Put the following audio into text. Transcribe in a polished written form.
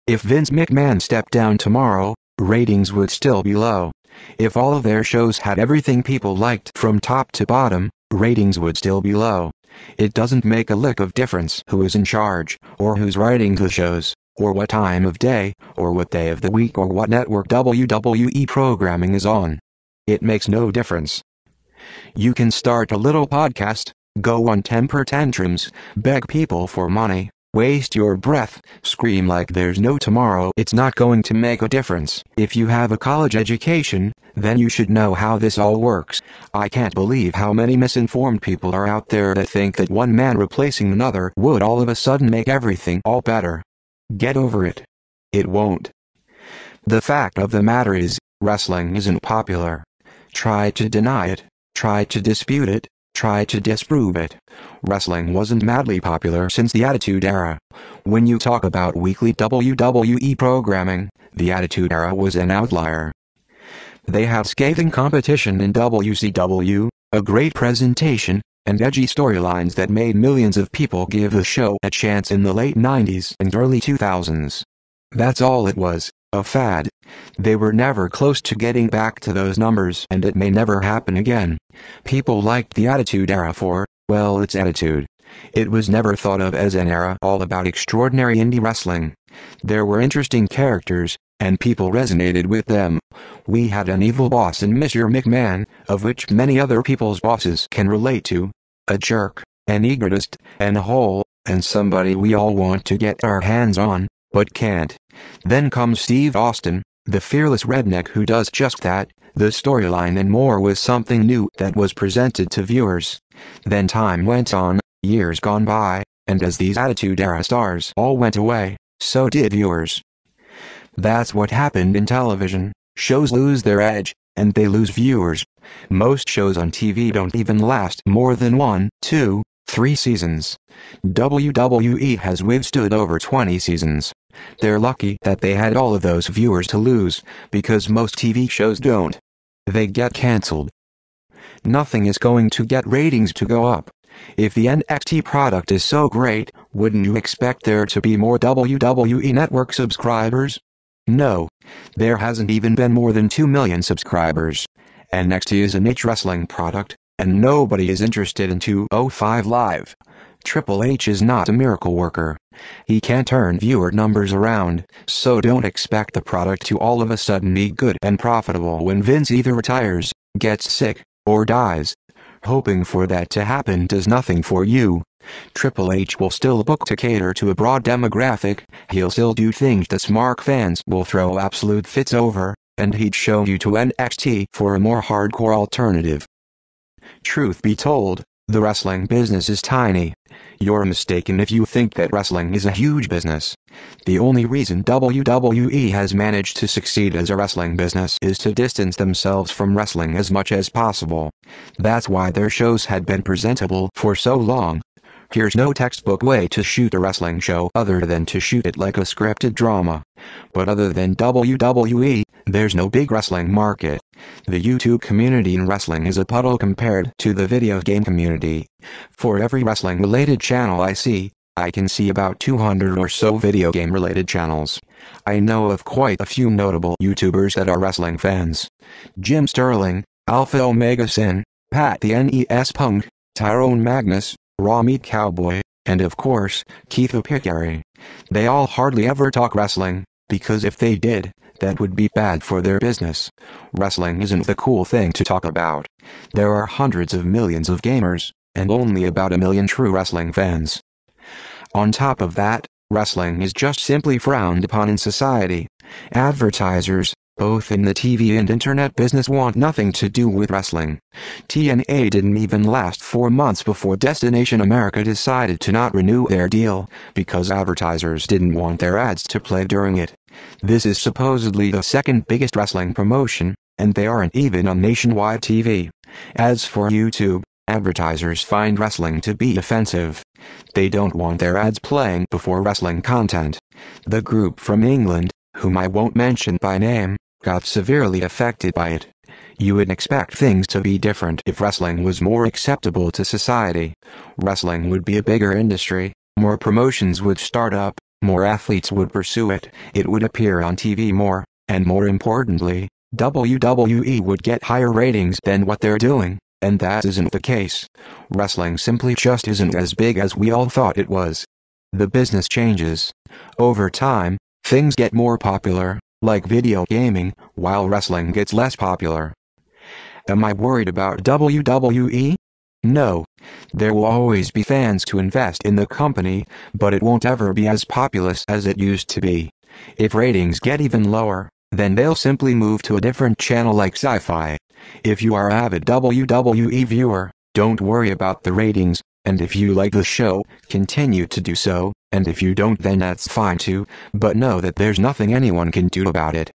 If Vince McMahon stepped down tomorrow, ratings would still be low. If all of their shows had everything people liked from top to bottom, ratings would still be low. It doesn't make a lick of difference who is in charge, or who's writing the shows, or what time of day, or what day of the week, or what network WWE programming is on. It makes no difference. You can start a little podcast, go on temper tantrums, beg people for money, waste your breath, scream like there's no tomorrow. It's not going to make a difference. If you have a college education, then you should know how this all works. I can't believe how many misinformed people are out there that think that one man replacing another would all of a sudden make everything all better. Get over it. It won't. The fact of the matter is, wrestling isn't popular. Try to deny it, try to dispute it, try to disprove it. Wrestling wasn't madly popular since the Attitude Era. When you talk about weekly WWE programming, the Attitude Era was an outlier. They had scathing competition in WCW, a great presentation, and edgy storylines that made millions of people give the show a chance in the late 90s and early 2000s. That's all it was, a fad. They were never close to getting back to those numbers, and it may never happen again. People liked the Attitude Era for, well, its attitude. It was never thought of as an era all about extraordinary indie wrestling. There were interesting characters, and people resonated with them. We had an evil boss in Mr. McMahon, of which many other people's bosses can relate to. A jerk, an egotist, and a hole, and somebody we all want to get our hands on, but can't. Then comes Steve Austin, the fearless redneck who does just that. The storyline and more was something new that was presented to viewers. Then time went on, years gone by, and as these Attitude Era stars all went away, so did viewers. That's what happened in television. Shows lose their edge, and they lose viewers. Most shows on TV don't even last more than 1, 2, 3 seasons. WWE has withstood over 20 seasons. They're lucky that they had all of those viewers to lose, because most TV shows don't. They get cancelled. Nothing is going to get ratings to go up. If the NXT product is so great, wouldn't you expect there to be more WWE Network subscribers? No. There hasn't even been more than 2 million subscribers. NXT is a niche wrestling product, and nobody is interested in 205 Live. Triple H is not a miracle worker. He can't turn viewer numbers around, so don't expect the product to all of a sudden be good and profitable when Vince either retires, gets sick, or dies. Hoping for that to happen does nothing for you. Triple H will still book to cater to a broad demographic, he'll still do things that smart fans will throw absolute fits over, and he'd show you to NXT for a more hardcore alternative. Truth be told, the wrestling business is tiny. You're mistaken if you think that wrestling is a huge business. The only reason WWE has managed to succeed as a wrestling business is to distance themselves from wrestling as much as possible. That's why their shows had been presentable for so long. Here's no textbook way to shoot a wrestling show other than to shoot it like a scripted drama. But other than WWE, there's no big wrestling market. The YouTube community in wrestling is a puddle compared to the video game community. For every wrestling-related channel I see, I can see about 200 or so video game-related channels. I know of quite a few notable YouTubers that are wrestling fans. Jim Sterling, Alpha Omega Sin, Pat the NES Punk, Tyrone Magnus, Raw Meat Cowboy, and of course, Keith Apicary. They all hardly ever talk wrestling, because if they did, that would be bad for their business. Wrestling isn't the cool thing to talk about. There are hundreds of millions of gamers, and only about 1 million true wrestling fans. On top of that, wrestling is just simply frowned upon in society. Advertisers, both in the TV and internet business, want nothing to do with wrestling. TNA didn't even last 4 months before Destination America decided to not renew their deal, because advertisers didn't want their ads to play during it. This is supposedly the second biggest wrestling promotion, and they aren't even on nationwide TV. As for YouTube, advertisers find wrestling to be offensive. They don't want their ads playing before wrestling content. The group from England, whom I won't mention by name, got severely affected by it. You would expect things to be different if wrestling was more acceptable to society. Wrestling would be a bigger industry, more promotions would start up, more athletes would pursue it, it would appear on TV more, and more importantly, WWE would get higher ratings than what they're doing, and that isn't the case. Wrestling simply just isn't as big as we all thought it was. The business changes. Over time, things get more popular, like video gaming, while wrestling gets less popular. Am I worried about WWE? No. There will always be fans to invest in the company, but it won't ever be as populous as it used to be. If ratings get even lower, then they'll simply move to a different channel like Sci-Fi. If you are an avid WWE viewer, don't worry about the ratings, and if you like the show, continue to do so, and if you don't then that's fine too, but know that there's nothing anyone can do about it.